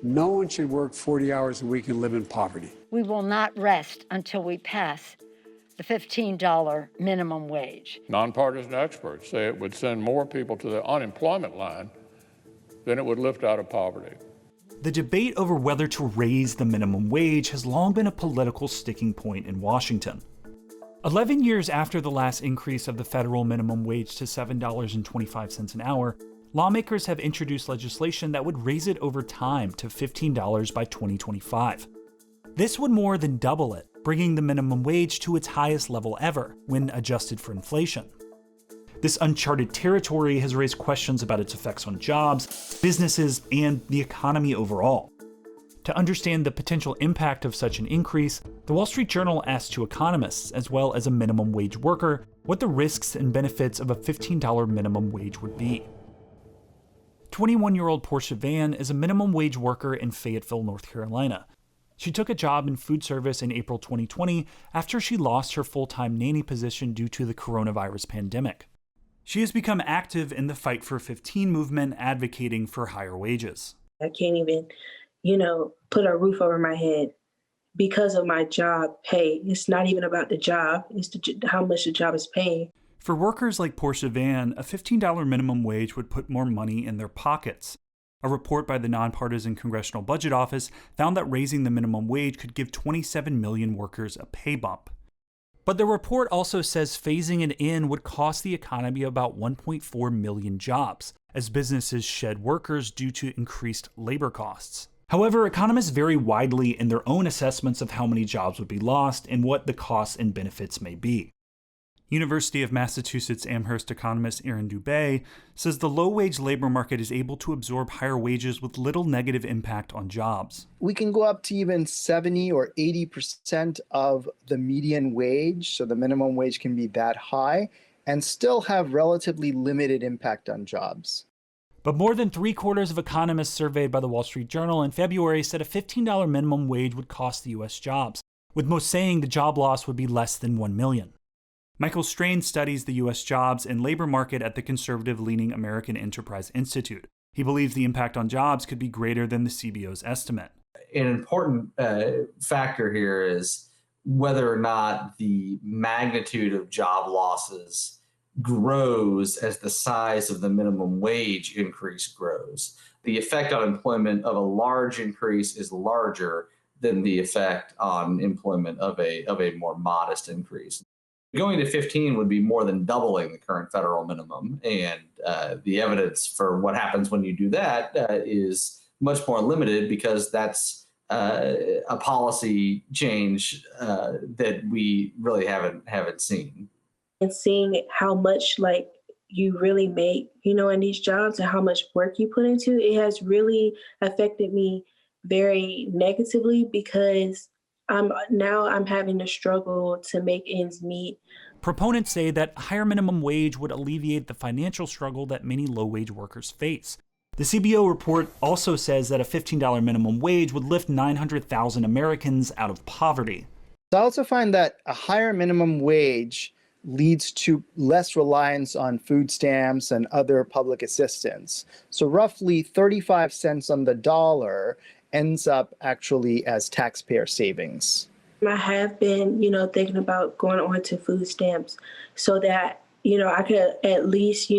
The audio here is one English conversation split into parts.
No one should work 40 hours a week and live in poverty. We will not rest until we pass the $15 minimum wage. Nonpartisan experts say it would send more people to the unemployment line than it would lift out of poverty. The debate over whether to raise the minimum wage has long been a political sticking point in Washington. 11 years after the last increase of the federal minimum wage to $7.25 an hour, lawmakers have introduced legislation that would raise it over time to $15 by 2025. This would more than double it, bringing the minimum wage to its highest level ever when adjusted for inflation. This uncharted territory has raised questions about its effects on jobs, businesses, and the economy overall. To understand the potential impact of such an increase, the Wall Street Journal asked two economists, as well as a minimum wage worker, what the risks and benefits of a $15 minimum wage would be. 21-year-old Portia Van is a minimum wage worker in Fayetteville, North Carolina. She took a job in food service in April 2020 after she lost her full-time nanny position due to the coronavirus pandemic. She has become active in the Fight for 15 movement, advocating for higher wages. I can't even, put a roof over my head because of my job pay. It's not even about the job, it's how much the job is paying. For workers like Portia Van, a $15 minimum wage would put more money in their pockets. A report by the Nonpartisan Congressional Budget Office found that raising the minimum wage could give 27 million workers a pay bump. But the report also says phasing it in would cost the economy about 1.4 million jobs, as businesses shed workers due to increased labor costs. However, economists vary widely in their own assessments of how many jobs would be lost and what the costs and benefits may be. University of Massachusetts Amherst economist Aaron Dubé says the low-wage labor market is able to absorb higher wages with little negative impact on jobs. We can go up to even 70 or 80% of the median wage, so the minimum wage can be that high, and still have relatively limited impact on jobs. But more than 3/4 of economists surveyed by the Wall Street Journal in February said a $15 minimum wage would cost the U.S. jobs, with most saying the job loss would be less than 1 million. Michael Strain studies the U.S. jobs and labor market at the conservative-leaning American Enterprise Institute. He believes the impact on jobs could be greater than the CBO's estimate. An important factor here is whether or not the magnitude of job losses grows as the size of the minimum wage increase grows. The effect on employment of a large increase is larger than the effect on employment of a more modest increase. Going to 15 would be more than doubling the current federal minimum, and the evidence for what happens when you do that is much more limited because that's a policy change that we really haven't seen. And seeing how much you really make, in these jobs and how much work you put into it has really affected me very negatively because I'm having to struggle to make ends meet. Proponents say that higher minimum wage would alleviate the financial struggle that many low-wage workers face. The CBO report also says that a $15 minimum wage would lift 900,000 Americans out of poverty. I also find that a higher minimum wage leads to less reliance on food stamps and other public assistance. So roughly 35 cents on the dollar ends up actually as taxpayer savings. I have been, thinking about going on to food stamps so that, I could at least,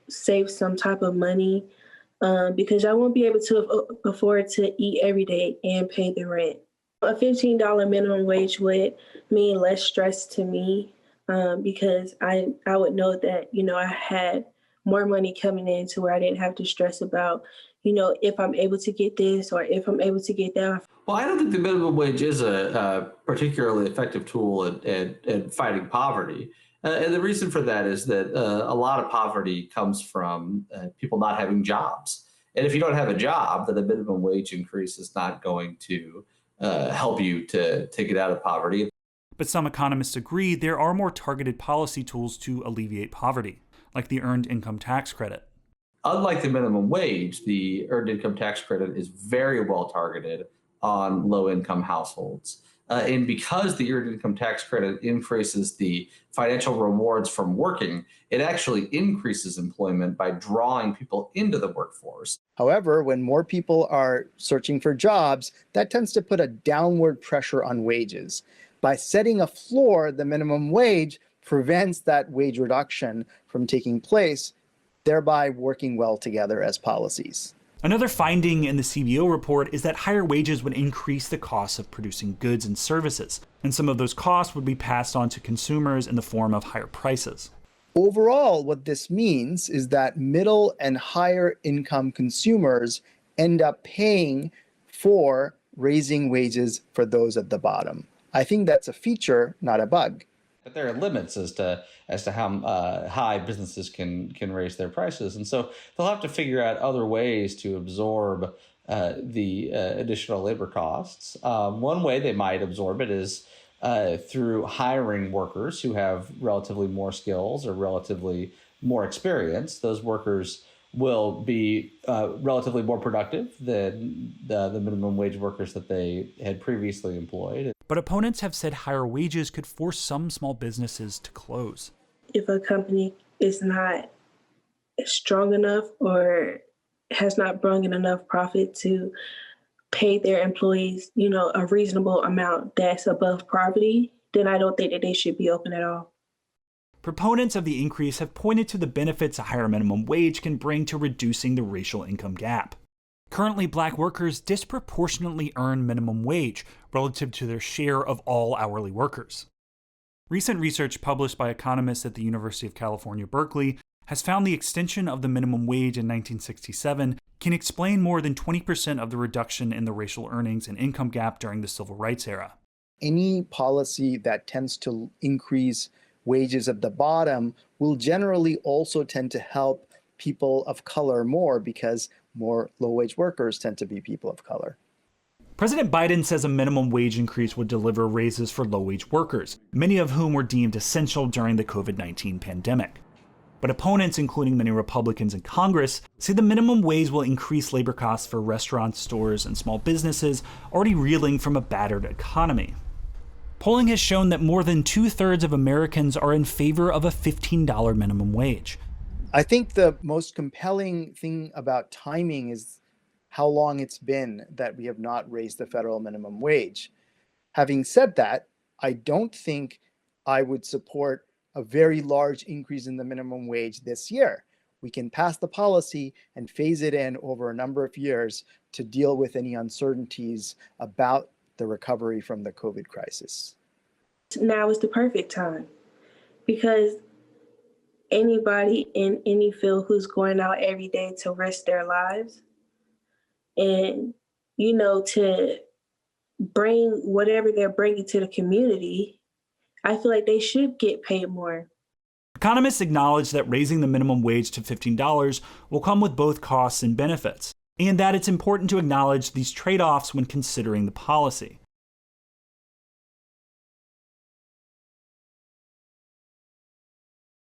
save some type of money because I won't be able to afford to eat every day and pay the rent. A $15 minimum wage would mean less stress to me because I would know that, I had more money coming in to where I didn't have to stress about if I'm able to get this or if I'm able to get that. Well, I don't think the minimum wage is a particularly effective tool at fighting poverty. And the reason for that is that a lot of poverty comes from people not having jobs. And if you don't have a job, then a minimum wage increase is not going to help you to get out of poverty. But some economists agree there are more targeted policy tools to alleviate poverty, like the Earned Income Tax Credit. Unlike the minimum wage, the Earned Income Tax Credit is very well targeted on low-income households. And because the earned income tax credit increases the financial rewards from working, it actually increases employment by drawing people into the workforce. However, when more people are searching for jobs, that tends to put a downward pressure on wages. By setting a floor, the minimum wage prevents that wage reduction from taking place, thereby working well together as policies. Another finding in the CBO report is that higher wages would increase the cost of producing goods and services, and some of those costs would be passed on to consumers in the form of higher prices. Overall, what this means is that middle and higher income consumers end up paying for raising wages for those at the bottom. I think that's a feature, not a bug. But there are limits as to how high businesses can raise their prices, and so they'll have to figure out other ways to absorb the additional labor costs. One way they might absorb it is through hiring workers who have relatively more skills or relatively more experience. Those workers will be relatively more productive than the minimum wage workers that they had previously employed. But opponents have said higher wages could force some small businesses to close. If a company is not strong enough or has not brought in enough profit to pay their employees, a reasonable amount that's above poverty, then I don't think that they should be open at all. Proponents of the increase have pointed to the benefits a higher minimum wage can bring to reducing the racial income gap. Currently, Black workers disproportionately earn minimum wage relative to their share of all hourly workers. Recent research published by economists at the University of California, Berkeley, has found the extension of the minimum wage in 1967 can explain more than 20% of the reduction in the racial earnings and income gap during the civil rights era. Any policy that tends to increase wages at the bottom will generally also tend to help people of color more because more low-wage workers tend to be people of color. President Biden says a minimum wage increase would deliver raises for low-wage workers, many of whom were deemed essential during the COVID-19 pandemic. But opponents, including many Republicans in Congress, say the minimum wage will increase labor costs for restaurants, stores, and small businesses already reeling from a battered economy. Polling has shown that more than 2/3 of Americans are in favor of a $15 minimum wage. I think the most compelling thing about timing is how long it's been that we have not raised the federal minimum wage. Having said that, I don't think I would support a very large increase in the minimum wage this year. We can pass the policy and phase it in over a number of years to deal with any uncertainties about the recovery from the COVID crisis. Now is the perfect time because anybody in any field who's going out every day to risk their lives and, to bring whatever they're bringing to the community, I feel like they should get paid more. Economists acknowledge that raising the minimum wage to $15 will come with both costs and benefits, and that it's important to acknowledge these trade-offs when considering the policy.